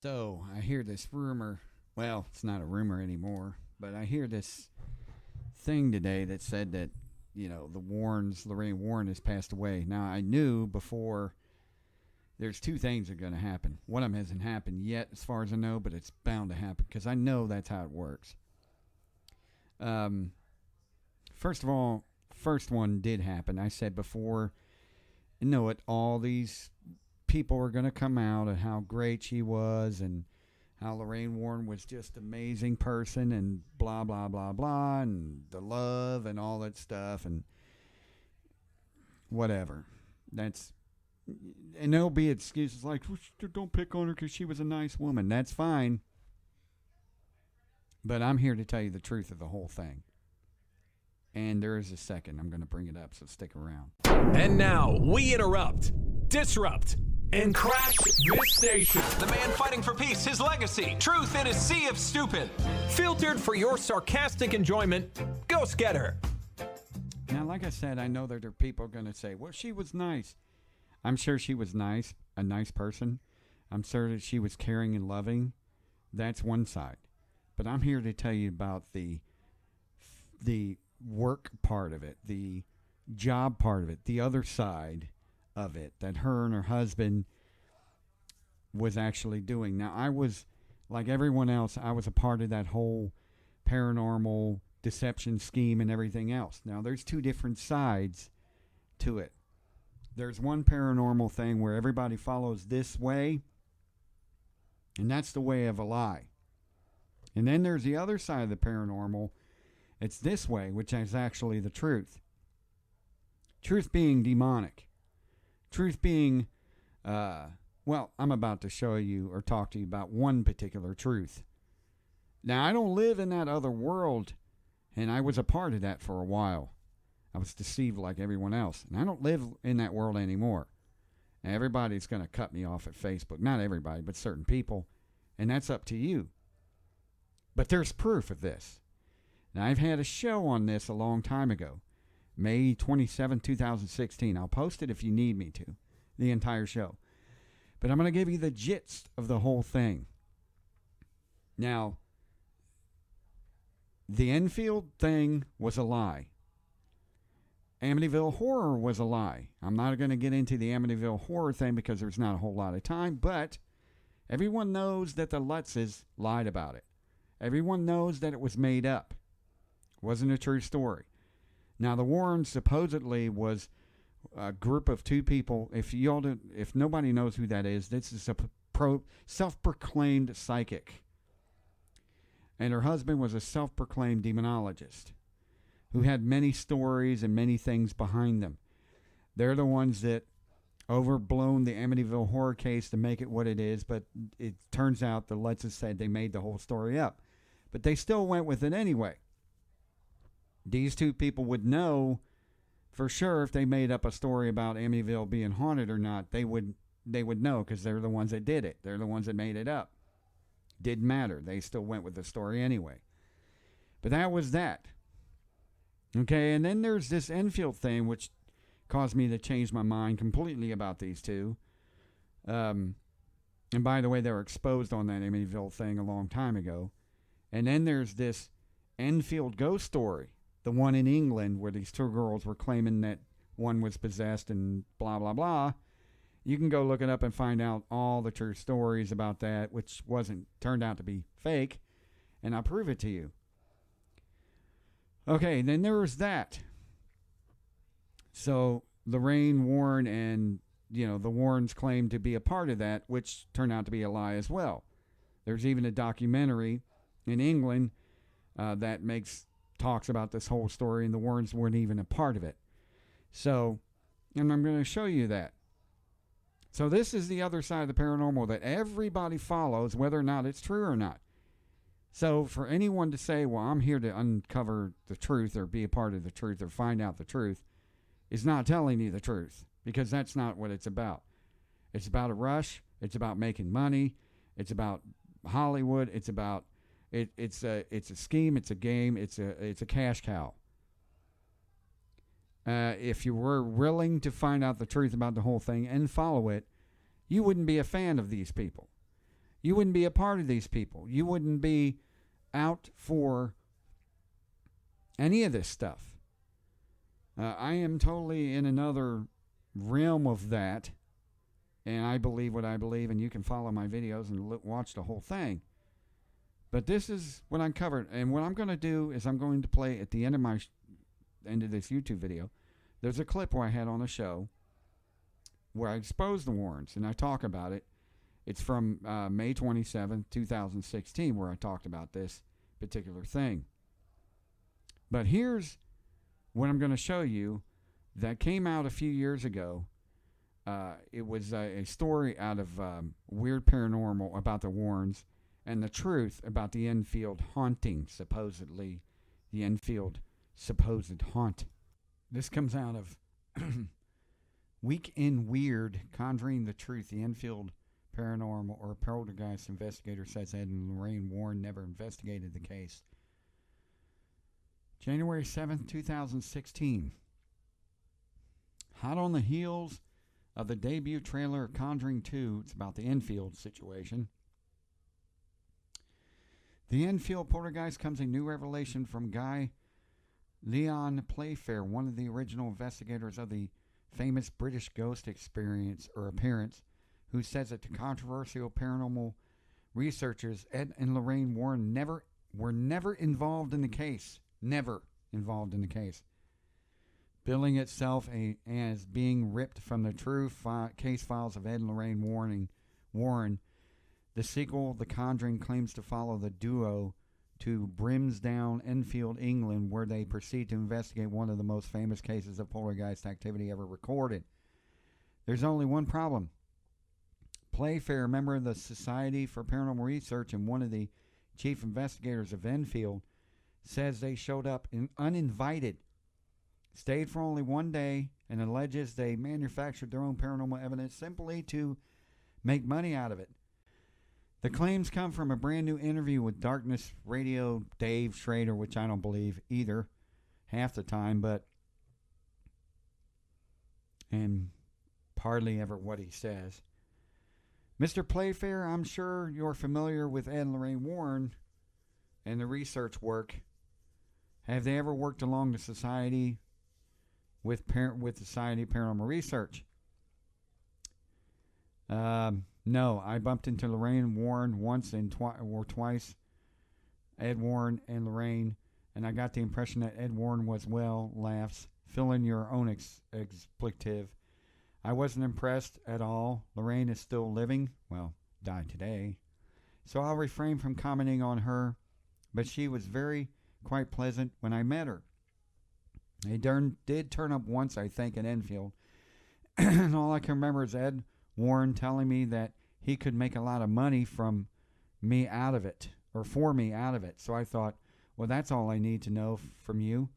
So I hear this rumor. Well, it's not a rumor anymore, but I hear this thing today that said that, the Warrens, Lorraine Warren has passed away. Now, I knew before there's two things that are going to happen. One of them hasn't happened yet, as far as I know, but it's bound to happen because I know that's how it works. Um, First of all, first one did happen. I said before, all these people were going to come out and how great she was and how Lorraine Warren was just an amazing person and blah, blah, blah, blah, and the love and all that stuff and whatever. And there'll be excuses like, don't pick on her because she was a nice woman. That's fine. But I'm here to tell you the truth of the whole thing. And there is a second. I'm going to bring it up, so stick around. And now we interrupt, disrupt, and crash this station. The man fighting for peace, his legacy, truth in a sea of stupid. Filtered for your sarcastic enjoyment, Ghost Getter. Now, like I said, I know that there are people going to say, well, she was nice. I'm sure she was nice, a nice person. I'm sure that she was caring and loving. That's one side. But I'm here to tell you about the work part of it, the job part of it, the other side of it that her and her husband was actually doing. Now, I was, like everyone else, I was a part of that whole paranormal deception scheme and everything else. Now, there's two different sides to it. There's one paranormal thing where everybody follows this way, and that's the way of a lie. And then there's the other side of the paranormal. It's this way, which is actually the truth. Truth being demonic. Truth being, I'm about to show you or talk to you about one particular truth. Now, I don't live in that other world, and I was a part of that for a while. I was deceived like everyone else, and I don't live in that world anymore. Now, everybody's going to cut me off at Facebook. Not everybody, but certain people, and that's up to you. But there's proof of this. Now, I've had a show on this a long time ago, May 27, 2016. I'll post it if you need me to, the entire show. But I'm going to give you the gist of the whole thing. Now, the Enfield thing was a lie. Amityville horror was a lie. I'm not going to get into the Amityville horror thing because there's not a whole lot of time, but everyone knows that the Lutzes lied about it. Everyone knows that it was made up. Wasn't a true story. Now, the Warrens supposedly was a group of two people. If nobody knows who that is, this is a self-proclaimed psychic. And her husband was a self-proclaimed demonologist who had many stories and many things behind them. They're the ones that overblown the Amityville horror case to make it what it is, but it turns out the Lutzes said they made the whole story up. But they still went with it anyway. These two people would know for sure if they made up a story about Amityville being haunted or not. They would know because they're the ones that did it. They're the ones that made it up. Didn't matter. They still went with the story anyway. But that was that. Okay, and then there's this Enfield thing, which caused me to change my mind completely about these two. And by the way, they were exposed on that Amityville thing a long time ago. And then there's this Enfield ghost story, the one in England where these two girls were claiming that one was possessed and blah, blah, blah. You can go look it up and find out all the true stories about that, which turned out to be fake, and I'll prove it to you. Okay, then there was that. So Lorraine Warren and, the Warrens claimed to be a part of that, which turned out to be a lie as well. There's even a documentary in England that talks about this whole story, and the Warrens weren't even a part of it. So, and I'm going to show you that. So this is the other side of the paranormal that everybody follows, whether or not it's true or not. So for anyone to say, well, I'm here to uncover the truth or be a part of the truth or find out the truth, is not telling you the truth, because that's not what it's about. It's about a rush. It's about making money. It's about Hollywood. It's about it's a scheme. It's a game. It's a cash cow. If you were willing to find out the truth about the whole thing and follow it, you wouldn't be a fan of these people. you wouldn't be a part of these people. You wouldn't be out for any of this stuff. I am totally in another realm of that, and I believe what I believe, and you can follow my videos and watch the whole thing. But this is what I covered, and what I'm going to do is I'm going to play at the end of end of this YouTube video. There's a clip where I had on a show where I exposed the Warrens, and I talk about it. It's from May 27th, 2016, where I talked about this particular thing. But here's what I'm going to show you that came out a few years ago. It was a story out of Weird Paranormal about the Warrens and the truth about the Enfield haunting, supposedly. The Enfield supposed haunt. This comes out of Week in Weird, Conjuring the Truth. The Enfield Paranormal or Poltergeist investigator says Ed and Lorraine Warren never investigated the case. January 7th, 2016. Hot on the heels of the debut trailer Conjuring 2, it's about the Enfield situation. The Enfield Poltergeist comes a new revelation from Guy Leon Playfair, one of the original investigators of the famous British ghost experience or appearance, who says that the controversial paranormal researchers Ed and Lorraine Warren were never involved in the case. Never involved in the case. Billing itself as being ripped from the true case files of Ed and Lorraine Warren, the sequel, The Conjuring, claims to follow the duo to Brimsdown, Enfield, England, where they proceed to investigate one of the most famous cases of poltergeist activity ever recorded. There's only one problem. Playfair, a member of the Society for Paranormal Research and one of the chief investigators of Enfield, says they showed up uninvited, stayed for only one day, and alleges they manufactured their own paranormal evidence simply to make money out of it. The claims come from a brand new interview with Darkness Radio Dave Schrader, which I don't believe either half the time, and hardly ever what he says. Mr. Playfair, I'm sure you're familiar with Ed and Lorraine Warren and the research work. Have they ever worked along the Society with Society of Paranormal Research? No, I bumped into Lorraine Warren once or twice, Ed Warren and Lorraine, and I got the impression that Ed Warren was, well, laughs, fill in your own expletive. I wasn't impressed at all. Lorraine is still living, well, died today, so I'll refrain from commenting on her, but she was quite pleasant when I met her. They did turn up once, I think, in Enfield, and all I can remember is Ed Warren telling me that he could make a lot of money from me out of it, or for me out of it. So I thought, well, that's all I need to know from you.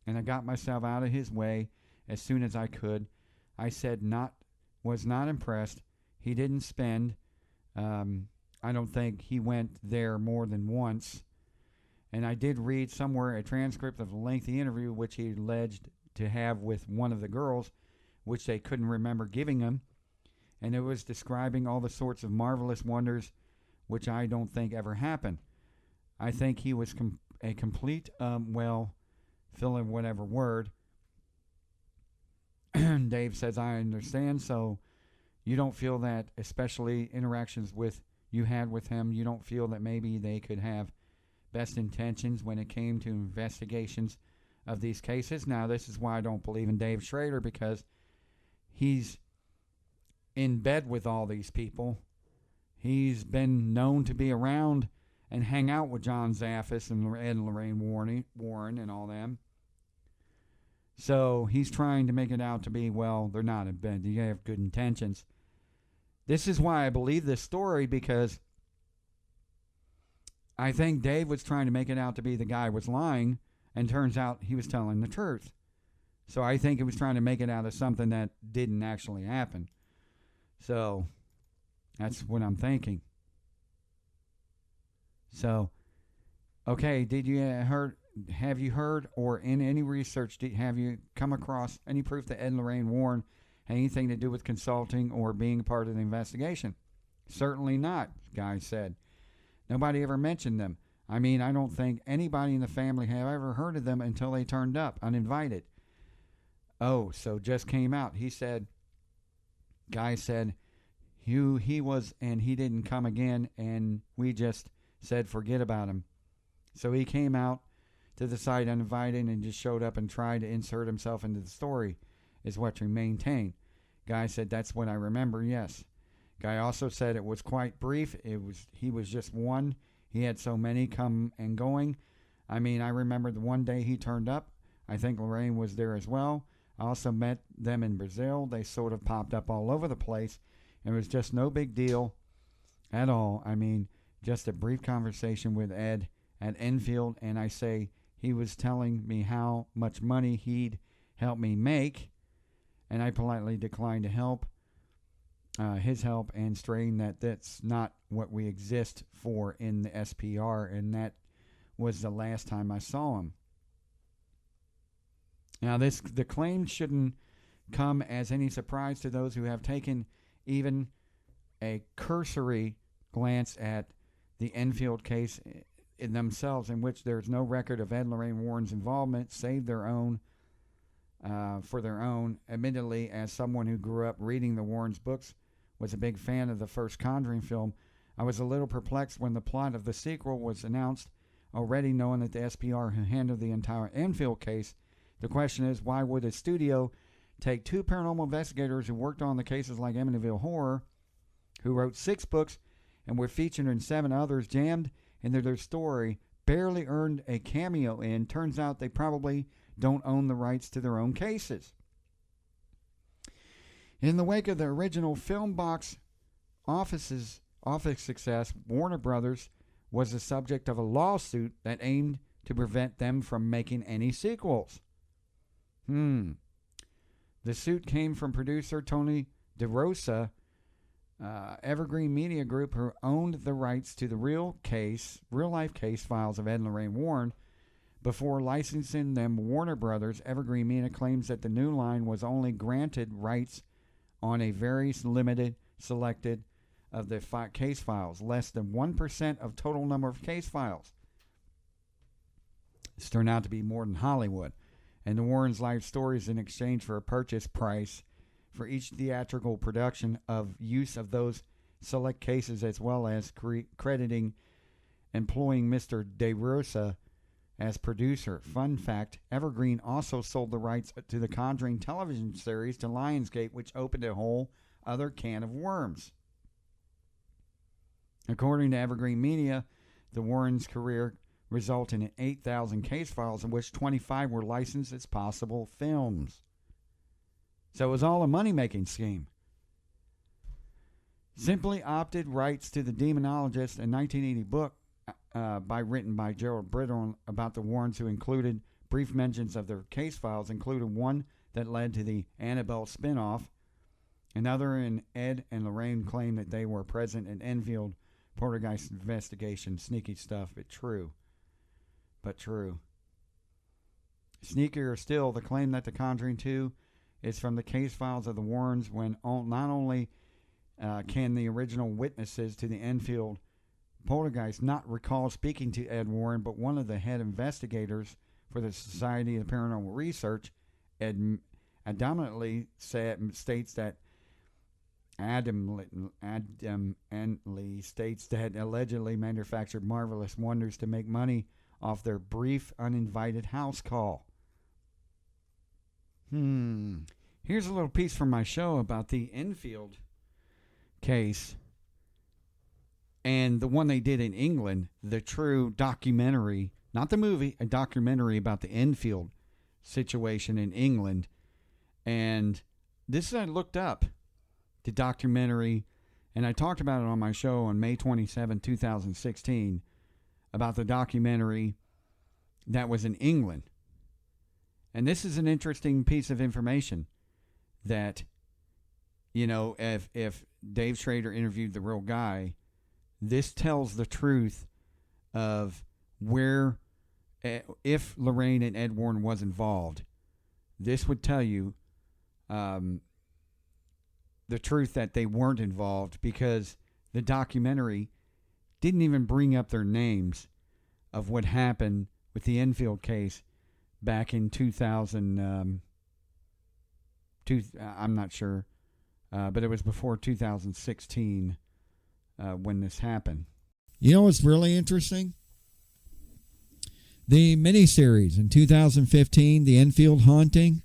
And I got myself out of his way as soon as I could. I said was not impressed. He didn't spend. I don't think he went there more than once. And I did read somewhere a transcript of a lengthy interview which he alleged to have with one of the girls, which they couldn't remember giving him. And it was describing all the sorts of marvelous wonders which I don't think ever happened. I think he was a complete, fill in whatever word. Dave says, I understand, so you don't feel that, especially interactions you had with him, you don't feel that maybe they could have best intentions when it came to investigations of these cases? Now, this is why I don't believe in Dave Schrader, because he's in bed with all these people. He's been known to be around and hang out with John Zaffis and Ed and Lorraine Warren and all them. So he's trying to make it out to be, well, they're not in bed. They have good intentions. This is why I believe this story, because I think Dave was trying to make it out to be the guy was lying, and turns out he was telling the truth. So I think he was trying to make it out of something that didn't actually happen. So that's what I'm thinking. So, okay, have you heard or in any research, have you come across any proof that Ed and Lorraine Warren had anything to do with consulting or being part of the investigation? Certainly not, Guy said. Nobody ever mentioned them. I mean, I don't think anybody in the family have ever heard of them until they turned up, uninvited. Oh, so just came out. Guy said, he was, and he didn't come again, and we just said forget about him. So he came out to the site uninvited and just showed up and tried to insert himself into the story, is what you maintain. Guy said, that's what I remember, yes. Guy also said it was quite brief. He was just one. He had so many come and going. I mean, I remember the one day he turned up. I think Lorraine was there as well. I also met them in Brazil. They sort of popped up all over the place. It was just no big deal at all. I mean, just a brief conversation with Ed at Enfield, and I say he was telling me how much money he'd help me make, and I politely declined to help. His help, and straying that that's not what we exist for in the SPR, and that was the last time I saw him. Now, the claim shouldn't come as any surprise to those who have taken even a cursory glance at the Enfield case in themselves, in which there's no record of Ed and Lorraine Warren's involvement, save their own, for their own. Admittedly, as someone who grew up reading the Warrens' books, was a big fan of the first Conjuring film, I was a little perplexed when the plot of the sequel was announced, already knowing that the SPR who handled the entire Enfield case. The question is, why would a studio take two paranormal investigators who worked on the cases like Amityville Horror, who wrote 6 books and were featured in 7 others, jammed into their story, barely earned a cameo in? Turns out they probably don't own the rights to their own cases. In the wake of the original film box office success, Warner Brothers was the subject of a lawsuit that aimed to prevent them from making any sequels. The suit came from producer Tony DeRosa, Evergreen Media Group, who owned the rights to the real-life case files of Ed and Lorraine Warren. Before licensing them, Warner Brothers, Evergreen Media claims that the new line was only granted rights on a very limited selected of the case files, less than 1% of total number of case files. This turned out to be more than Hollywood, and the Warrens' life stories in exchange for a purchase price for each theatrical production of use of those select cases, as well as crediting employing Mr. DeRosa as producer. Fun fact, Evergreen also sold the rights to the Conjuring television series to Lionsgate, which opened a whole other can of worms. According to Evergreen Media, the Warrens' career resulted in 8,000 case files, in which 25 were licensed as possible films. So it was all a money-making scheme. Simply opted rights to the Demonologist, a 1980 book written by Gerald Britton about the Warrens, who included brief mentions of their case files, included one that led to the Annabelle spinoff. Another in Ed and Lorraine claimed that they were present in Enfield poltergeist investigation. Sneaky stuff, but true. Sneakier still, the claim that The Conjuring 2 is from the case files of the Warrens, when not only can the original witnesses to the Enfield poltergeist not recall speaking to Ed Warren, but one of the head investigators for the Society of Paranormal Research adamantly states that allegedly manufactured marvelous wonders to make money off their brief uninvited house call. Here's a little piece from my show about the Enfield case and the one they did in England, the true documentary, not the movie, a documentary about the Enfield situation in England. And this I looked up the documentary, and I talked about it on my show on May 27, 2016, about the documentary that was in England. And this is an interesting piece of information that, you know, if Dave Schrader interviewed the real guy, this tells the truth of where, if Lorraine and Ed Warren was involved, this would tell you the truth that they weren't involved, because the documentary didn't even bring up their names of what happened with the Enfield case back in 2000. I'm not sure, but it was before 2016 when this happened. You know what's really interesting? The miniseries in 2015, The Enfield Haunting,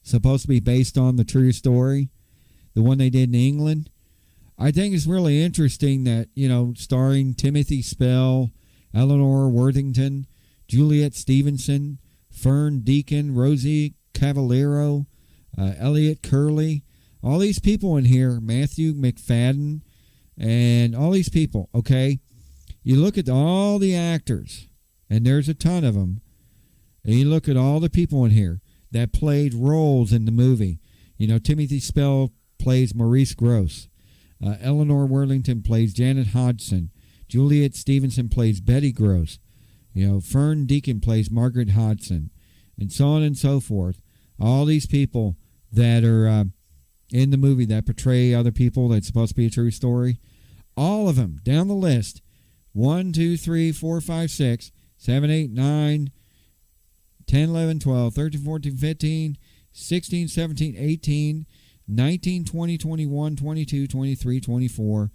supposed to be based on the true story, the one they did in England. I think it's really interesting that, starring Timothy Spell, Eleanor Worthington, Juliet Stevenson, Fern Deacon, Rosie Cavallero, Elliot Curley, all these people in here, Matthew McFadden, and all these people, okay? You look at all the actors, and there's a ton of them, and you look at all the people in here that played roles in the movie. Timothy Spell plays Maurice Gross. Eleanor Worthington plays Janet Hodgson. Juliet Stevenson plays Betty Gross. Fern Deacon plays Margaret Hodgson, and so on and so forth. All these people that are in the movie that portray other people that's supposed to be a true story, all of them down the list: 1, 2, 3, 4, 5, 6, 7, 8, 9, 10, 11, 12, 13, 14, 15, 16, 17, 18, 19, 20, 21, 22, 23, 24,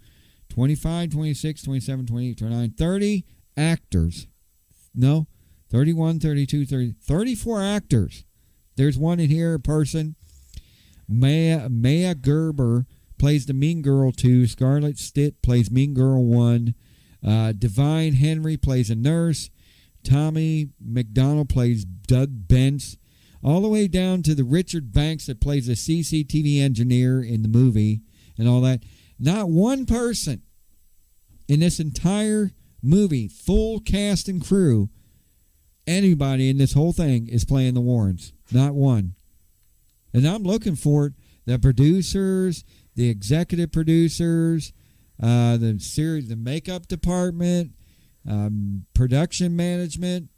25, 26, 27, 28, 29, 30 actors. No, 31, 32, 30, 34 actors. There's one in here, a person. Maya Gerber plays the Mean Girl 2. Scarlett Stitt plays Mean Girl 1. Divine Henry plays a nurse. Tommy McDonald plays Doug Bentz. All the way down to the Richard Banks that plays a CCTV engineer in the movie and all that. Not one person in this entire movie, full cast and crew, anybody in this whole thing is playing the Warrens. Not one. And I'm looking for it. The producers, the executive producers, the series, the makeup department, production management,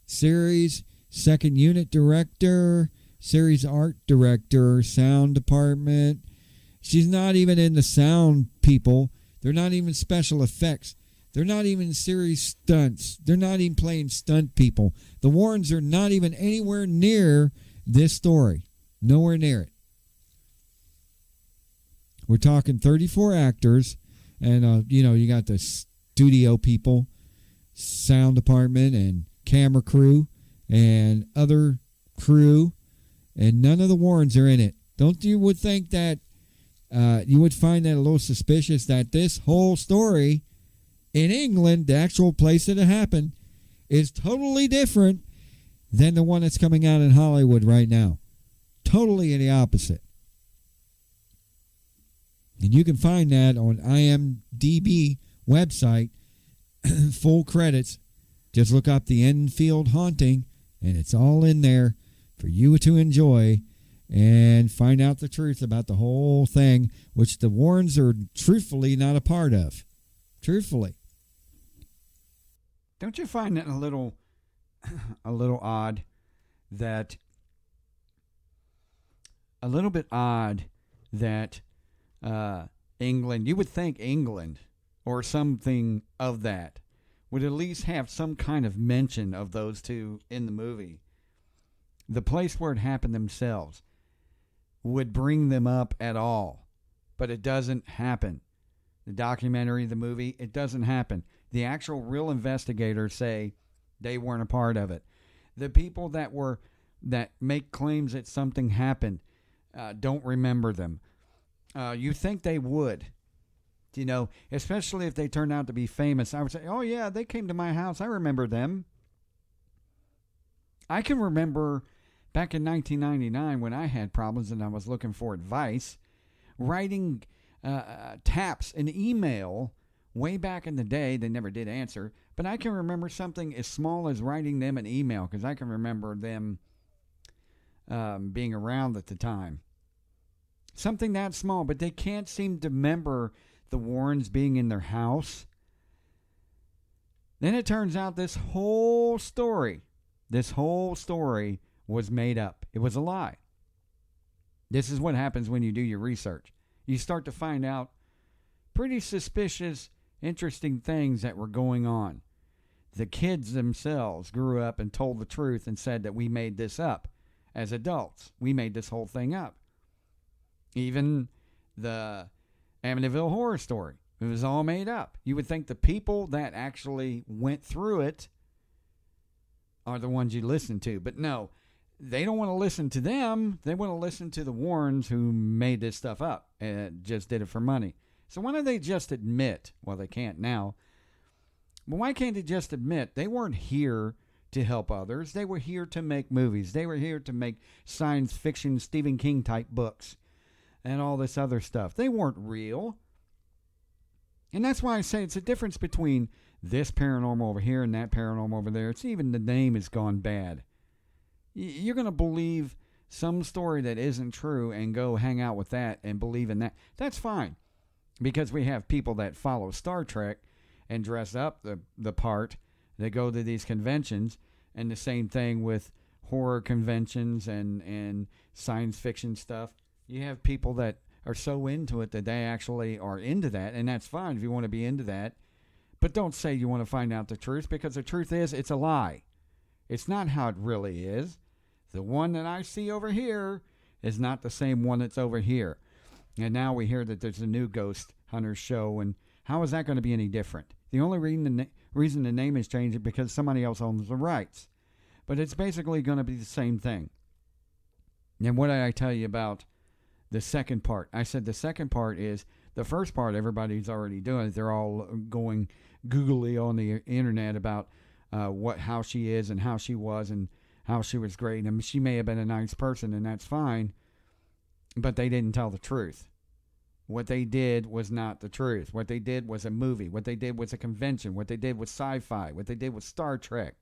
series second unit director, series art director, sound department. She's not even in the sound people. They're not even special effects. They're not even series stunts. They're not even playing stunt people. The Warrens are not even anywhere near this story. Nowhere near it. We're talking 34 actors, and you got the studio people, sound department, and camera crew, and other crew, and none of the Warrens are in it. Don't you would think that you would find that a little suspicious that this whole story in England, the actual place that it happened, is totally different than the one that's coming out in Hollywood right now. Totally the opposite. And you can find that on IMDb website, full credits. Just look up the Enfield Haunting, and it's all in there for you to enjoy and find out the truth about the whole thing, which the Warrens are truthfully not a part of. Truthfully. Don't you find that a little odd that England, you would think England or something of that would at least have some kind of mention of those two in the movie. The place where it happened themselves would bring them up at all, but it doesn't happen. The documentary, the movie, it doesn't happen. The actual real investigators say they weren't a part of it. The people that make claims that something happened don't remember them. You think they would, especially if they turn out to be famous. I would say, oh yeah, they came to my house. I remember them. I can remember back in 1999 when I had problems and I was looking for advice, writing taps an email way back in the day. They never did answer, but I can remember something as small as writing them an email because I can remember them being around at the time. Something that small, but they can't seem to remember the Warrens being in their house. Then it turns out this whole story was made up. It was a lie. This is what happens when you do your research. You start to find out pretty suspicious, interesting things that were going on. The kids themselves grew up and told the truth and said that we made this up as adults. We made this whole thing up. Even the Amityville horror story. It was all made up. You would think the people that actually went through it are the ones you listen to. But no, they don't want to listen to them. They want to listen to the Warrens who made this stuff up and just did it for money. So why don't they just admit, well, they can't now, but why can't they just admit they weren't here to help others? They were here to make movies. They were here to make science fiction, Stephen King type books and all this other stuff. They weren't real. And that's why I say it's a difference between this paranormal over here and that paranormal over there. It's even the name has gone bad. You're going to believe some story that isn't true and go hang out with that and believe in that. That's fine. Because we have people that follow Star Trek and dress up the part. They go to these conventions. And the same thing with horror conventions and science fiction stuff. You have people that are so into it that they actually are into that. And that's fine if you want to be into that. But don't say you want to find out the truth, because the truth is it's a lie. It's not how it really is. The one that I see over here is not the same one that's over here. And now we hear that there's a new Ghost Hunters show, and how is that going to be any different? The only reason the name is changed is because somebody else owns the rights. But it's basically going to be the same thing. And what did I tell you about the second part? I said the second part is, the first part everybody's already doing. They're all going googly on the internet about how she is and how she was and how she was great. And she may have been a nice person, and that's fine, but they didn't tell the truth. What they did was not the truth. What they did was a movie. What they did was a convention. What they did was sci-fi. What they did was Star Trek.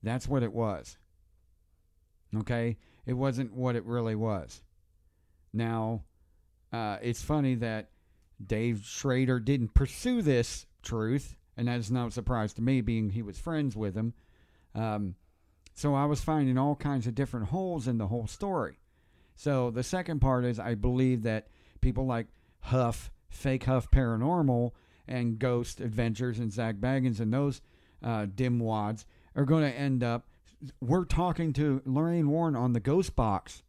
That's what it was. Okay? It wasn't what it really was. Now, it's funny that Dave Schrader didn't pursue this truth, and that's no surprise to me, being he was friends with him. So I was finding all kinds of different holes in the whole story. So the second part is, I believe that people like Huff, Fake Huff Paranormal, and Ghost Adventures, and Zach Baggins, and those dimwads are going to end up, we're talking to Lorraine Warren on the Ghost Box.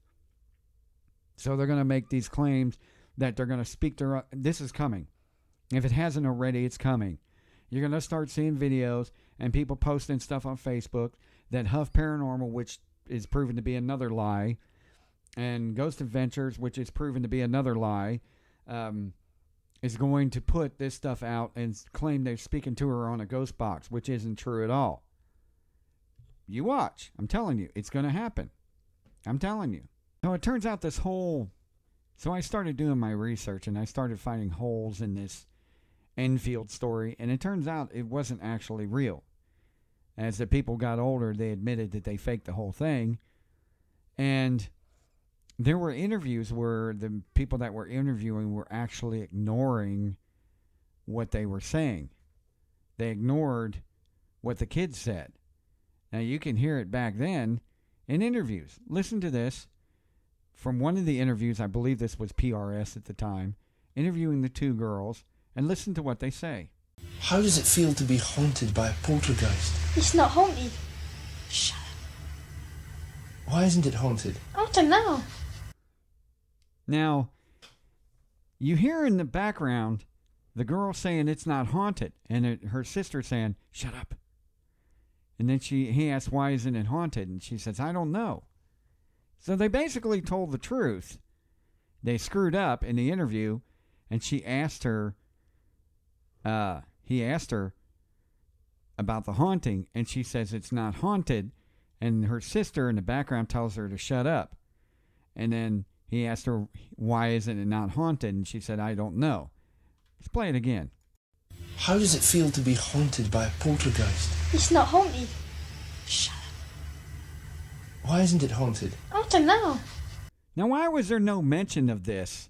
So they're going to make these claims that they're going to speak to her. This is coming. If it hasn't already, it's coming. You're going to start seeing videos and people posting stuff on Facebook that Huff Paranormal, which is proven to be another lie, and Ghost Adventures, which is proven to be another lie, is going to put this stuff out and claim they're speaking to her on a ghost box, which isn't true at all. You watch. I'm telling you, it's going to happen. I'm telling you. So it turns out so I started doing my research, and I started finding holes in this Enfield story, and it turns out it wasn't actually real. As the people got older, they admitted that they faked the whole thing, and there were interviews where the people that were interviewing were actually ignoring what they were saying. They ignored what the kids said. Now, you can hear it back then in interviews. Listen to this. From one of the interviews, I believe this was PRS at the time, interviewing the two girls, and listen to what they say. How does it feel to be haunted by a poltergeist? It's not haunted. Shut up. Why isn't it haunted? I don't know. Now, you hear in the background the girl saying it's not haunted, and her sister saying, shut up. And then he asks, why isn't it haunted? And she says, I don't know. So they basically told the truth. They screwed up in the interview, and he asked her about the haunting, and she says it's not haunted, and her sister in the background tells her to shut up. And then he asked her, why isn't it not haunted? And she said, I don't know. Let's play it again. How does it feel to be haunted by a poltergeist? It's not haunted. Shut up. Why isn't it haunted? I don't know. Now, why was there no mention of this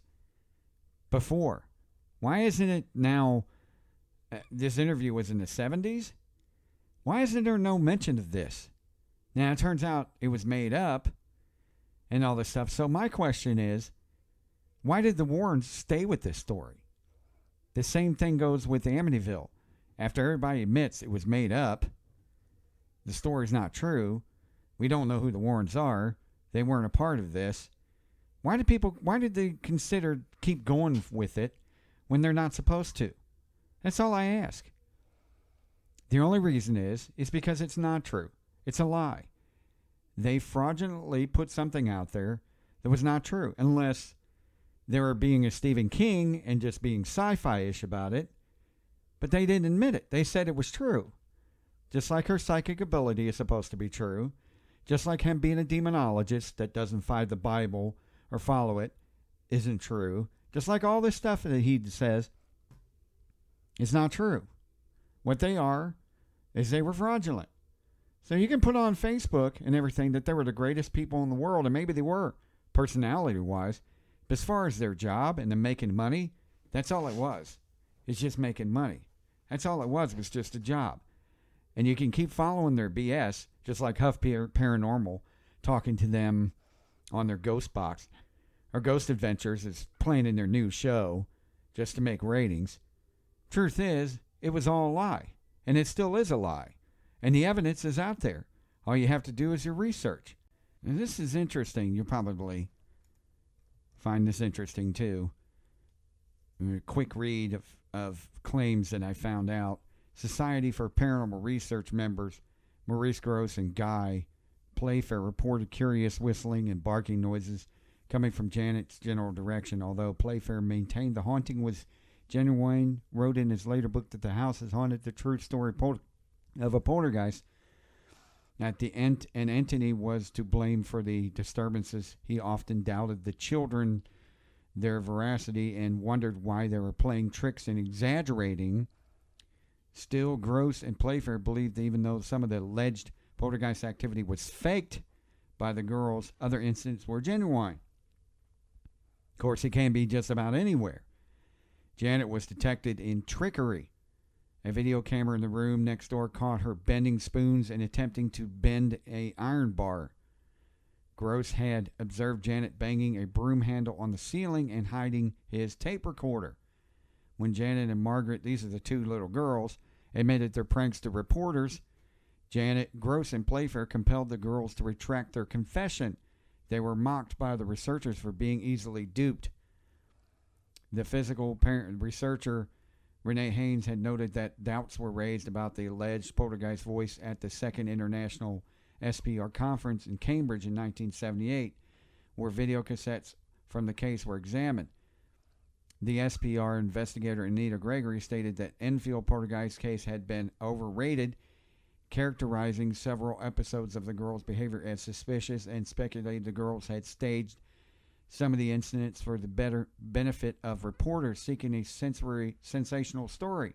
before? Why isn't it now? This interview was in the 70s. Why isn't there no mention of this? Now, it turns out it was made up and all this stuff. So my question is, why did the Warrens stay with this story? The same thing goes with the Amityville. After everybody admits it was made up, the story's not true, we don't know who the Warrens are, they weren't a part of this. Why did they consider keep going with it when they're not supposed to? That's all I ask. The only reason is because it's not true. It's a lie. They fraudulently put something out there that was not true, unless they were being a Stephen King and just being sci-fi-ish about it. But they didn't admit it. They said it was true. Just like her psychic ability is supposed to be true. Just like him being a demonologist that doesn't find the Bible or follow it isn't true. Just like all this stuff that he says is not true. What they are is they were fraudulent. So you can put on Facebook and everything that they were the greatest people in the world, and maybe they were, personality-wise. But as far as their job and them making money, that's all it was. It's just making money. That's all it was just a job. And you can keep following their BS, just like Huff Paranormal, talking to them on their Ghost Box, or Ghost Adventures is playing in their new show just to make ratings. Truth is, it was all a lie. And it still is a lie. And the evidence is out there. All you have to do is your research. And this is interesting. You'll probably find this interesting too. A quick read of claims that I found out. Society for Paranormal Research members Maurice Gross and Guy Playfair reported curious whistling and barking noises coming from Janet's general direction. Although Playfair maintained the haunting was genuine, wrote in his later book that the house is haunted, the true story of a poltergeist, that an entity was to blame for the disturbances. He often doubted the children, their veracity, and wondered why they were playing tricks and exaggerating. Still, Gross and Playfair believed that even though some of the alleged poltergeist activity was faked by the girls, other incidents were genuine. Of course, it can be just about anywhere. Janet was detected in trickery. A video camera in the room next door caught her bending spoons and attempting to bend an iron bar. Gross had observed Janet banging a broom handle on the ceiling and hiding his tape recorder. When Janet and Margaret, these are the two little girls, admitted their pranks to reporters, Janet, Gross, and Playfair compelled the girls to retract their confession. They were mocked by the researchers for being easily duped. The physical researcher Renee Haynes had noted that doubts were raised about the alleged poltergeist voice at the Second International SPR Conference in Cambridge in 1978, where video cassettes from the case were examined. The SPR investigator Anita Gregory stated that Enfield poltergeist case had been overrated, characterizing several episodes of the girls' behavior as suspicious, and speculated the girls had staged some of the incidents for the better benefit of reporters seeking a sensational story.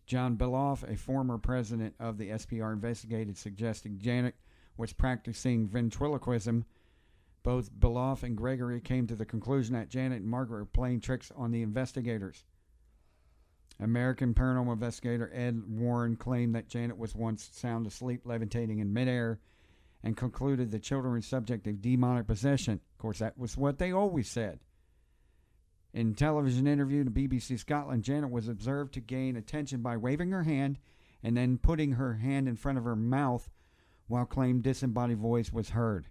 John Beloff, a former president of the SPR, investigated, suggesting Janet was practicing ventriloquism. Both Beloff and Gregory came to the conclusion that Janet and Margaret were playing tricks on the investigators. American paranormal investigator Ed Warren claimed that Janet was once sound asleep, levitating in midair, and concluded the children were subject of demonic possession. Of course, that was what they always said. In a television interview to BBC Scotland, Janet was observed to gain attention by waving her hand and then putting her hand in front of her mouth while claimed disembodied voice was heard.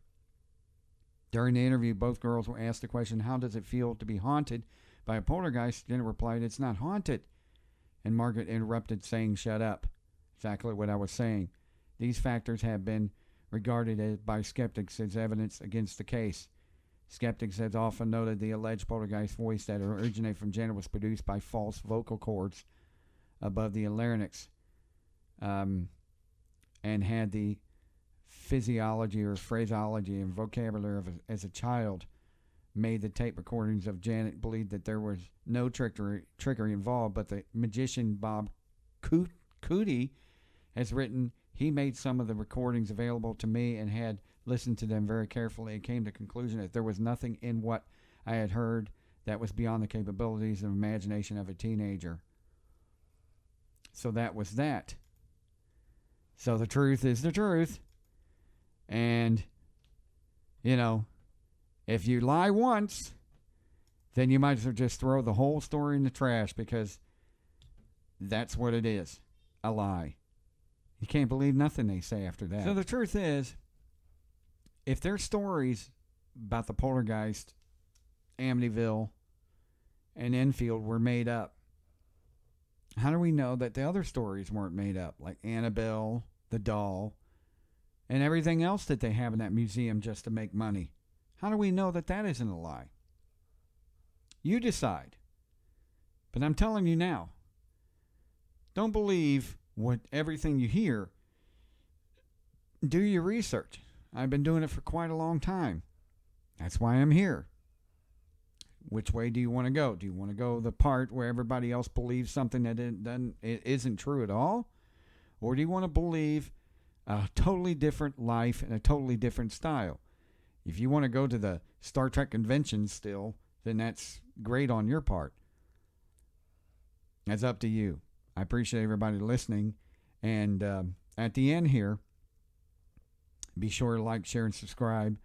During the interview, both girls were asked the question, how does it feel to be haunted by a poltergeist? Janet replied, it's not haunted. And Margaret interrupted, saying, shut up. Exactly what I was saying. These factors have been regarded by skeptics as evidence against the case. Skeptics have often noted the alleged poltergeist voice that originated from Janet was produced by false vocal cords above the larynx, and had the physiology or phraseology and vocabulary as a child. Made the tape recordings of Janet believed that there was no trickery involved, but the magician Bob Cootie has written, he made some of the recordings available to me and had listened to them very carefully and came to the conclusion that there was nothing in what I had heard that was beyond the capabilities and imagination of a teenager. So that was that. So the truth is the truth. And, you know, if you lie once, then you might as well just throw the whole story in the trash, because that's what it is, a lie. You can't believe nothing they say after that. So the truth is, if their stories about the poltergeist, Amityville, and Enfield were made up, how do we know that the other stories weren't made up, like Annabelle, the doll, and everything else that they have in that museum just to make money? How do we know that that isn't a lie? You decide. But I'm telling you now, don't believe everything you hear. Do your research. I've been doing it for quite a long time. That's why I'm here. Which way do you want to go? Do you want to go the part where everybody else believes something that it isn't true at all? Or do you want to believe a totally different life and a totally different style? If you want to go to the Star Trek convention still, then that's great on your part. That's up to you. I appreciate everybody listening. And at the end here, be sure to like, share, and subscribe.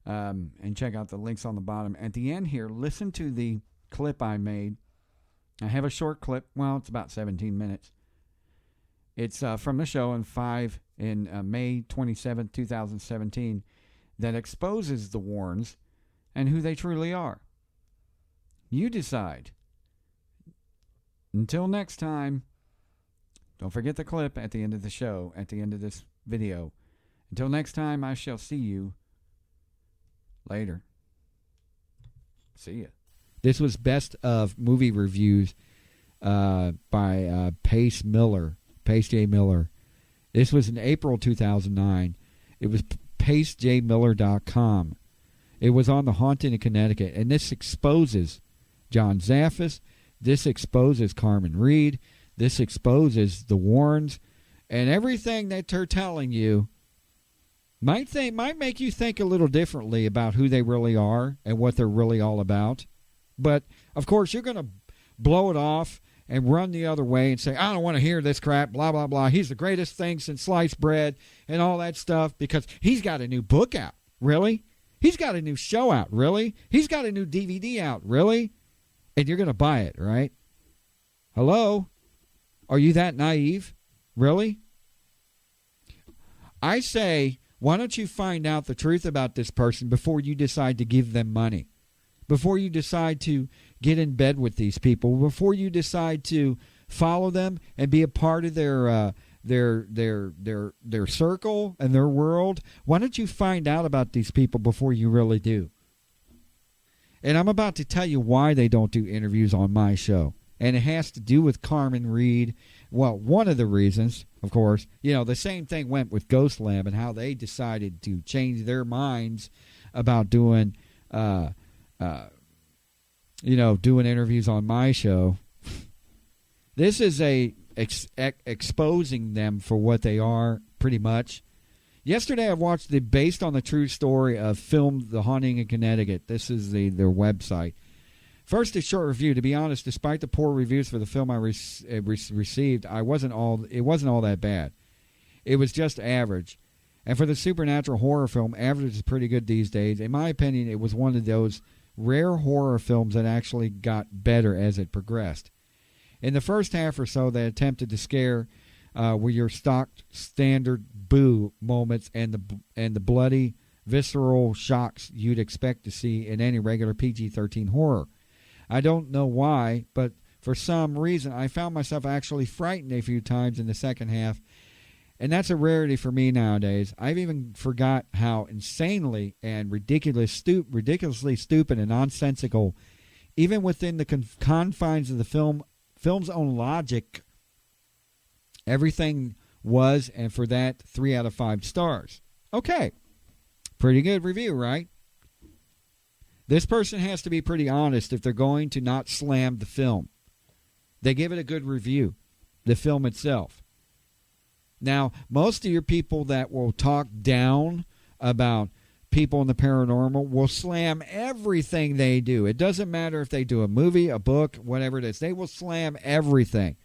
And check out the links on the bottom. At the end here, listen to the clip I made. I have a short clip. Well, it's about 17 minutes. It's from the show in May 27th, 2017, that exposes the Warrens and who they truly are. You decide. Until next time, don't forget the clip at the end of the show, at the end of this video. Until next time, I shall see you later. See ya. This was Best of Movie Reviews by Pace J. Miller. This was in April 2009. It was pacejmiller.com. It was on The Haunting in Connecticut. And this exposes John Zaffis. This exposes Carmen Reed. This exposes the Warrens. And everything that they're telling you might make you think a little differently about who they really are and what they're really all about. But, of course, you're going to blow it off and run the other way and say, I don't want to hear this crap, blah, blah, blah. He's the greatest thing since sliced bread and all that stuff because he's got a new book out. Really? He's got a new show out. Really? He's got a new DVD out. Really? And you're going to buy it, right? Hello? Are you that naive? Really? I say, why don't you find out the truth about this person before you decide to give them money? Before you decide to get in bed with these people, before you decide to follow them and be a part of their circle and their world, why don't you find out about these people before you really do? And I'm about to tell you why they don't do interviews on my show. And it has to do with Carmen Reed. Well, one of the reasons, of course, the same thing went with Ghost Lab and how they decided to change their minds about doing doing interviews on my show. This is exposing them for what they are, pretty much. Yesterday I watched based on the true story of film The Haunting in Connecticut. This is their website. First, a short review. To be honest, despite the poor reviews for the film I received, it wasn't all that bad. It was just average. And for the supernatural horror film, average is pretty good these days. In my opinion, it was one of those rare horror films that actually got better as it progressed. In the first half or so, they attempted to scare with your stock standard boo moments and the bloody, visceral shocks you'd expect to see in any regular PG-13 horror. I don't know why, but for some reason, I found myself actually frightened a few times in the second half, and that's a rarity for me nowadays. I've even forgot how insanely and ridiculously stupid and nonsensical, even within the confines of the film's own logic, everything was, and for that, 3 out of 5 stars. Okay, pretty good review, right? This person has to be pretty honest if they're going to not slam the film. They give it a good review, the film itself. Now, most of your people that will talk down about people in the paranormal will slam everything they do. It doesn't matter if they do a movie, a book, whatever it is. They will slam everything,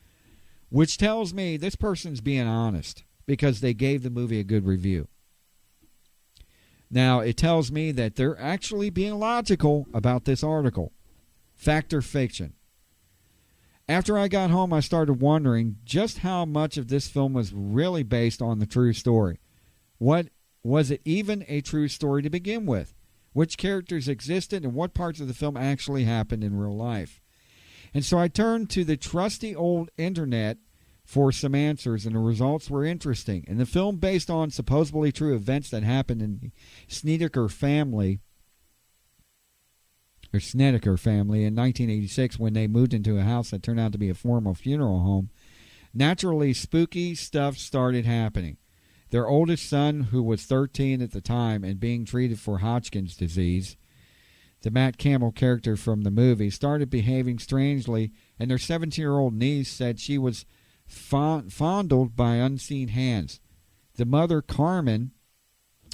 which tells me this person's being honest because they gave the movie a good review. Now, it tells me that they're actually being logical about this article. Fact or fiction? After I got home, I started wondering just how much of this film was really based on the true story. What was it even a true story to begin with? Which characters existed and what parts of the film actually happened in real life? And so I turned to the trusty old internet for some answers, and the results were interesting. In the film, based on supposedly true events that happened in the Snedeker family in 1986 when they moved into a house that turned out to be a formal funeral home, naturally spooky stuff started happening. Their oldest son, who was 13 at the time and being treated for Hodgkin's disease, the Matt Campbell character from the movie, started behaving strangely, and their 17-year-old niece said she was fondled by unseen hands. The mother, Carmen,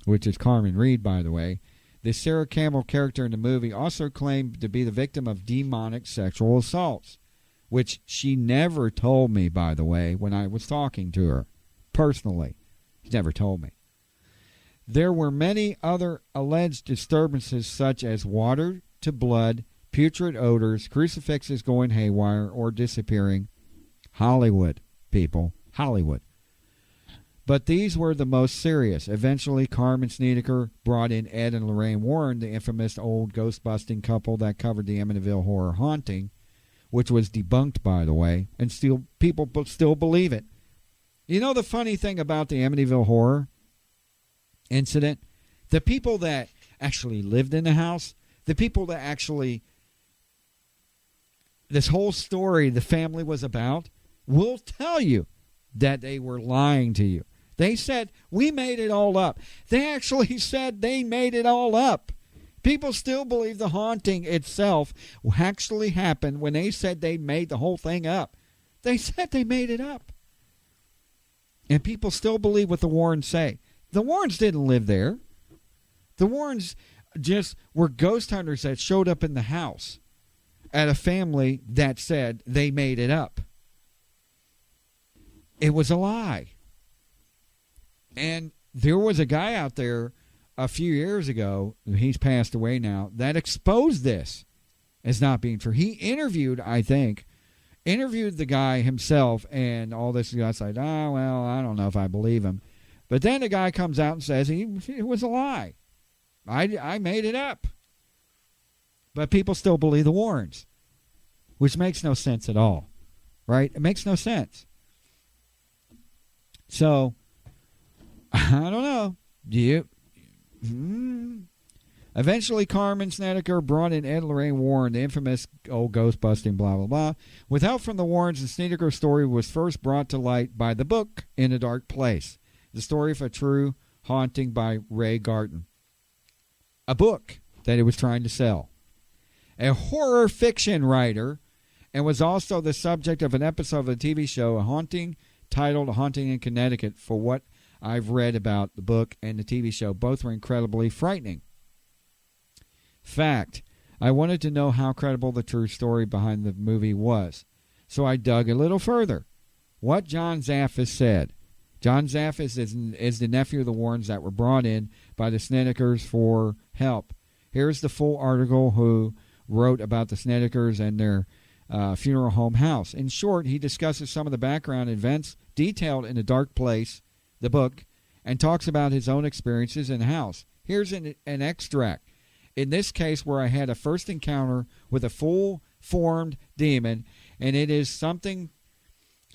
which is Carmen Reed, by the way, the Sarah Campbell character in the movie, also claimed to be the victim of demonic sexual assaults, which she never told me, by the way, when I was talking to her personally. She never told me. There were many other alleged disturbances such as water to blood, putrid odors, crucifixes going haywire or disappearing. Hollywood, people. Hollywood. But these were the most serious. Eventually, Carmen Snedeker brought in Ed and Lorraine Warren, the infamous old ghost-busting couple that covered the Amityville horror haunting, which was debunked, by the way, and still people still believe it. You know the funny thing about the Amityville horror incident? The people that actually lived in the house, the people that actually, this whole story the family was about, will tell you that they were lying to you. They said, we made it all up. They actually said they made it all up. People still believe the haunting itself actually happened when they said they made the whole thing up. They said they made it up. And people still believe what the Warrens say. The Warrens didn't live there. The Warrens just were ghost hunters that showed up in the house at a family that said they made it up. It was a lie. And there was a guy out there a few years ago, he's passed away now, that exposed this as not being true. He interviewed the guy himself, and all this guy's like, oh, well, I don't know if I believe him. But then the guy comes out and says it was a lie. I made it up. But people still believe the Warrens, which makes no sense at all, right? It makes no sense. So, I don't know. Eventually, Carmen Snedeker brought in Ed and Lorraine Warren, the infamous old ghost-busting blah, blah, blah. With help from the Warrens, the Snedeker story was first brought to light by the book In a Dark Place, the story of a true haunting by Ray Garton. A book that he was trying to sell. A horror fiction writer, and was also the subject of an episode of the TV show, A Haunting, titled A Haunting in Connecticut. For what I've read about the book and the TV show, both were incredibly frightening. Fact, I wanted to know how credible the true story behind the movie was, so I dug a little further. What John Zaffis said. John Zaffis is the nephew of the Warrens that were brought in by the Snedekers for help. Here's the full article who wrote about the Snedekers and their funeral home house. In short, he discusses some of the background events detailed in A Dark Place, the book, and talks about his own experiences in the house. Here's an extract. In this case, where I had a first encounter with a full-formed demon, and it is something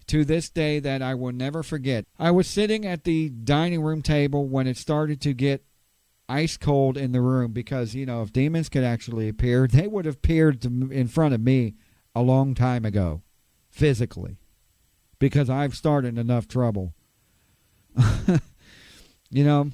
to this day that I will never forget. I was sitting at the dining room table when it started to get ice cold in the room because, you know, if demons could actually appear, they would have appeared in front of me a long time ago, physically, because I've started enough trouble. You know,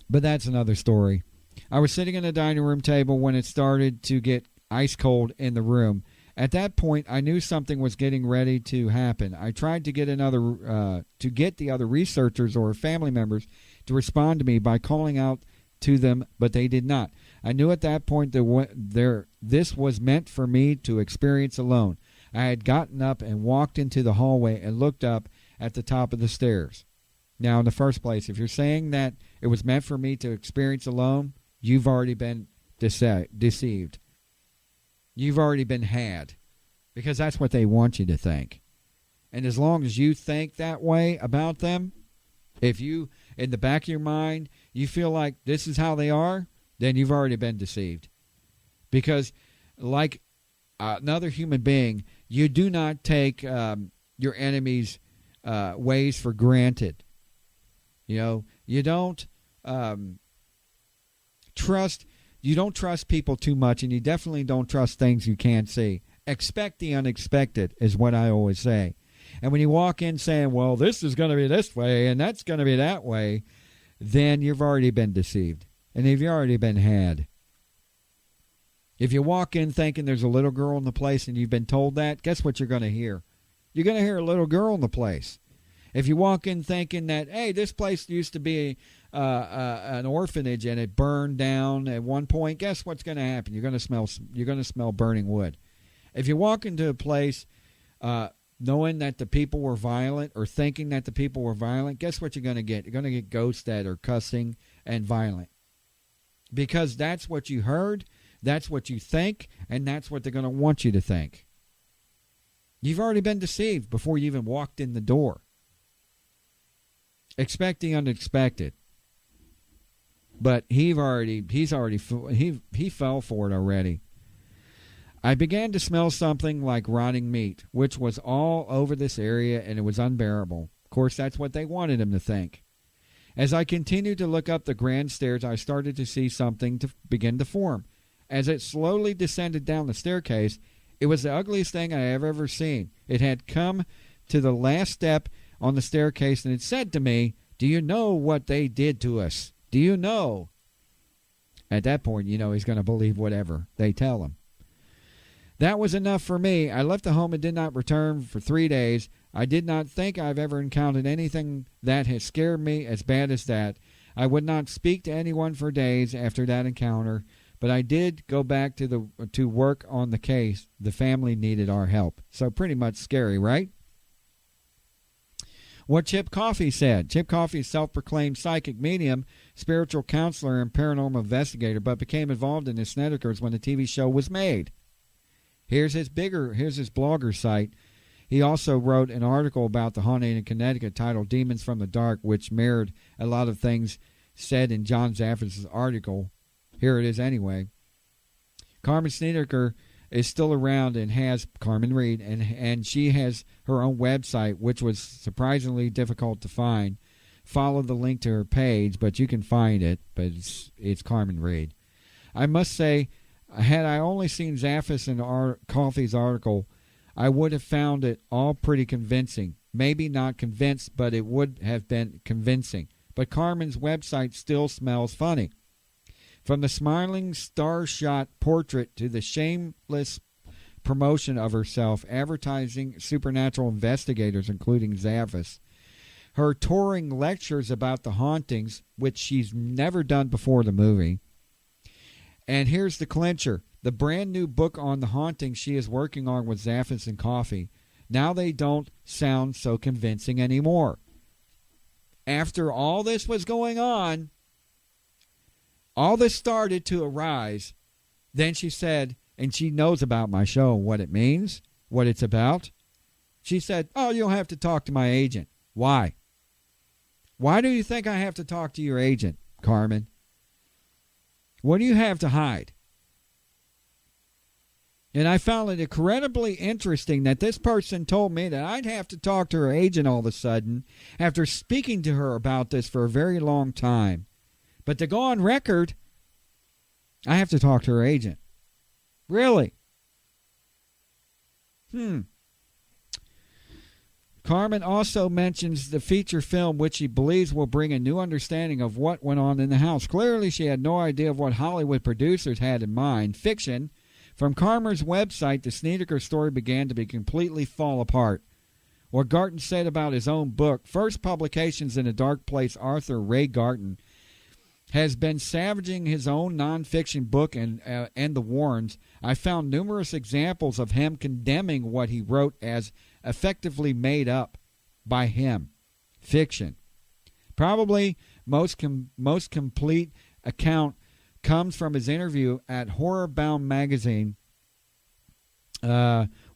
but that's another story. I was sitting in the dining room table when it started to get ice cold in the room. At that point, I knew something was getting ready to happen. I tried to get the other researchers or family members to respond to me by calling out to them, but they did not. I knew at that point that this was meant for me to experience alone. I had gotten up and walked into the hallway and looked up at the top of the stairs. Now, in the first place, if you're saying that it was meant for me to experience alone, you've already been deceived. you've already been had, because that's what they want you to think. And as long as you think that way about them, if you, in the back of your mind, you feel like this is how they are, then you've already been deceived. Because like another human being, you do not take your enemy's ways for granted. You know, you don't trust people too much, and you definitely don't trust things you can't see. Expect the unexpected is what I always say. And when you walk in saying, well, this is going to be this way and that's going to be that way, then you've already been deceived. And you've already been had. If you walk in thinking there's a little girl in the place and you've been told that, guess what you're going to hear? You're going to hear a little girl in the place. If you walk in thinking that, hey, this place used to be an orphanage and it burned down at one point, guess what's going to happen? You're going to smell burning wood. If you walk into a place knowing that the people were violent or thinking that the people were violent, guess what you're going to get? You're going to get ghosts that are cussing and violent. Because that's what you heard, that's what you think, and that's what they're going to want you to think. You've already been deceived before you even walked in the door. Expect the unexpected. But he fell for it already. I began to smell something like rotting meat, which was all over this area, and it was unbearable. Of course, that's what they wanted him to think. As I continued to look up the grand stairs, I started to see something to begin to form. As it slowly descended down the staircase, it was the ugliest thing I have ever seen. It had come to the last step on the staircase, and it said to me, "Do you know what they did to us? Do you know?" At that point, you know he's going to believe whatever they tell him. That was enough for me. I left the home and did not return for 3 days. I did not think I've ever encountered anything that has scared me as bad as that. I would not speak to anyone for days after that encounter, but I did go back to work on the case. The family needed our help. So pretty much scary, right? What Chip Coffey said. Chip Coffey is self-proclaimed psychic medium, spiritual counselor, and paranormal investigator, but became involved in the Snedekers when the TV show was made. Here's his blogger site. He also wrote an article about the haunting in Connecticut titled Demons from the Dark, which mirrored a lot of things said in John Zaffis' article. Here it is anyway. Carmen Snedeker is still around and has Carmen Reed, and she has her own website, which was surprisingly difficult to find. Follow the link to her page, but you can find it, but it's Carmen Reed. I must say, had I only seen Zaffis and Coffey's article, I would have found it all pretty convincing. Maybe not convinced, but it would have been convincing. But Carmen's website still smells funny. From the smiling star-shot portrait to the shameless promotion of herself, advertising supernatural investigators, including Zaffis, her touring lectures about the hauntings, which she's never done before the movie. And here's the clincher. The brand new book on the hauntings she is working on with Zaffis and Coffey. Now they don't sound so convincing anymore. After all this was going on, all this started to arise. Then she said, and she knows about my show, what it means, what it's about. She said, "Oh, you'll have to talk to my agent." Why? Why do you think I have to talk to your agent, Carmen? What do you have to hide? And I found it incredibly interesting that this person told me that I'd have to talk to her agent all of a sudden after speaking to her about this for a very long time. But to go on record, I have to talk to her agent. Really? Carmen also mentions the feature film, which she believes will bring a new understanding of what went on in the house. Clearly, she had no idea of what Hollywood producers had in mind. Fiction. From Carmen's website, the Snedeker story began to be completely fall apart. What Garton said about his own book, First Publications in a Dark Place, Arthur Ray Garton, has been savaging his own nonfiction book and the Warrens. I found numerous examples of him condemning what he wrote as effectively made up by him. Fiction. Probably most complete account comes from his interview at Horror Bound magazine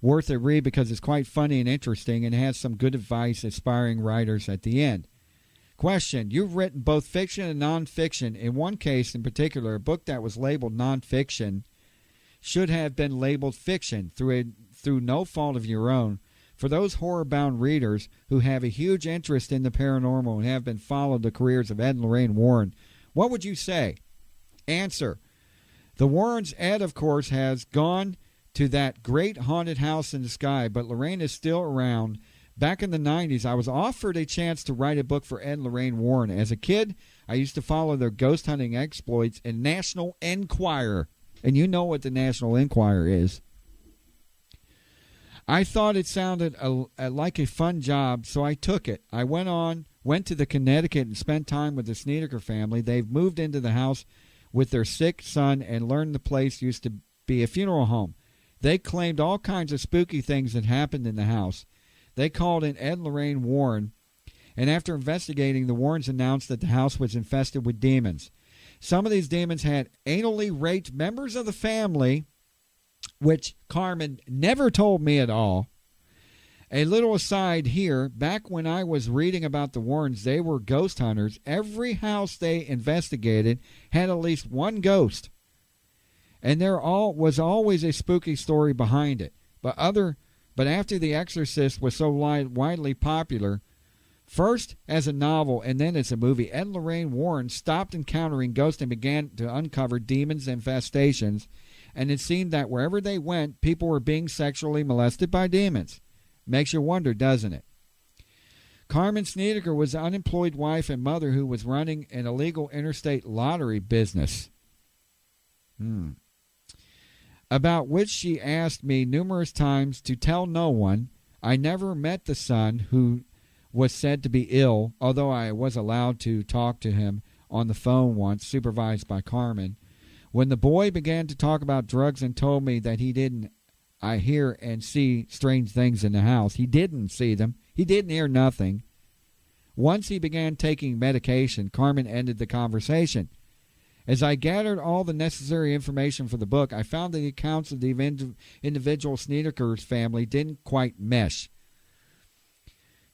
worth a read because it's quite funny and interesting and has some good advice aspiring writers at the end. Question: you've written both fiction and nonfiction. In one case in particular, a book that was labeled nonfiction should have been labeled fiction through no fault of your own. For those horror-bound readers who have a huge interest in the paranormal and have been followed the careers of Ed and Lorraine Warren, what would you say? Answer: the Warrens' Ed, of course, has gone to that great haunted house in the sky, but Lorraine is still around. Back in the 90s, I was offered a chance to write a book for Ed and Lorraine Warren. As a kid, I used to follow their ghost hunting exploits in National Enquirer. And you know what the National Enquirer is. I thought it sounded like a fun job, so I took it. I went to the Connecticut and spent time with the Snedeker family. They've moved into the house with their sick son and learned the place used to be a funeral home. They claimed all kinds of spooky things had happened in the house. They called in Ed and Lorraine Warren, and after investigating, the Warrens announced that the house was infested with demons. Some of these demons had anally raped members of the family, which Carmen never told me at all. A little aside here, back when I was reading about the Warrens, they were ghost hunters. Every house they investigated had at least one ghost. And there was always a spooky story behind it. But after The Exorcist was so widely popular, first as a novel and then as a movie, Ed and Lorraine Warren stopped encountering ghosts and began to uncover demons and infestations, and it seemed that wherever they went, people were being sexually molested by demons. Makes you wonder, doesn't it? Carmen Snedeker was an unemployed wife and mother who was running an illegal interstate lottery business. About which she asked me numerous times to tell no one. I never met the son, who was said to be ill, although I was allowed to talk to him on the phone once, supervised by Carmen. When the boy began to talk about drugs and told me that he didn't hear and see strange things in the house, he didn't see them. He didn't hear nothing. Once he began taking medication, Carmen ended the conversation. As I gathered all the necessary information for the book, I found that the accounts of the individual Snedeker's family didn't quite mesh.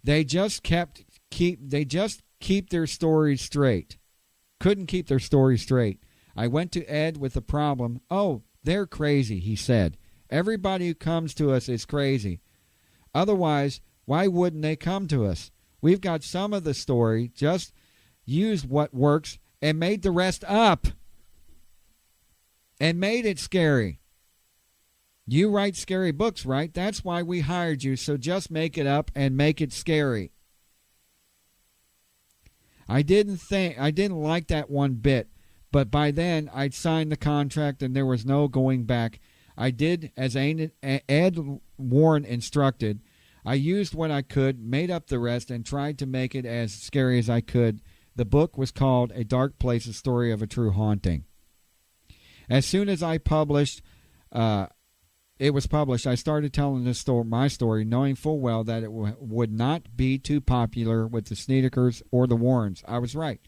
They just keep their stories straight. Couldn't keep their story straight. I went to Ed with the problem. Oh, they're crazy, he said. Everybody who comes to us is crazy. Otherwise, why wouldn't they come to us? We've got some of the story, just used what works and made the rest up. And made it scary. You write scary books, right? That's why we hired you, so just make it up and make it scary. I didn't like that one bit, but by then I'd signed the contract and there was no going back. I did as Ed Warren instructed. I used what I could, made up the rest, and tried to make it as scary as I could. The book was called A Dark Place, A Story of a True Haunting. As soon as it was published, I started telling my story, knowing full well that it would not be too popular with the Snedekers or the Warrens. I was right.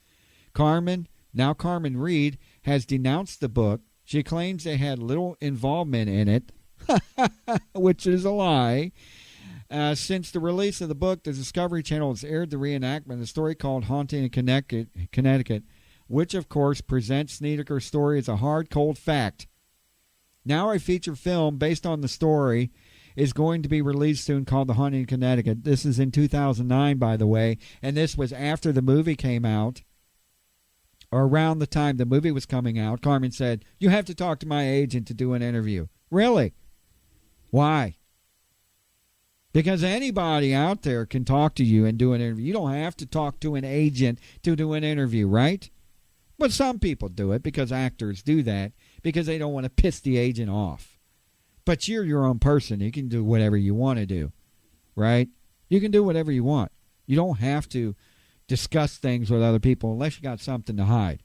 Carmen Reed, has denounced the book. She claims they had little involvement in it, which is a lie. Since the release of the book, the Discovery Channel has aired the reenactment of the story called Haunting in Connecticut, which, of course, presents Snedeker's story as a hard, cold fact. Now a feature film based on the story is going to be released soon called The Haunting in Connecticut. This is in 2009, by the way, and this was after the movie came out, or around the time the movie was coming out. Carmen said, "You have to talk to my agent to do an interview." Really? Why? Because anybody out there can talk to you and do an interview. You don't have to talk to an agent to do an interview, right? But some people do it because actors do that because they don't want to piss the agent off. But you're your own person. You can do whatever you want to do, right? You can do whatever you want. You don't have to discuss things with other people unless you got something to hide,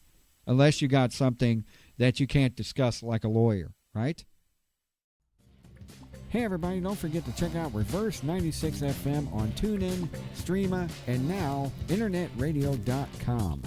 unless you got something that you can't discuss like a lawyer, right? Hey everybody, don't forget to check out Reverse 96 FM on TuneIn, Streema, and now InternetRadio.com.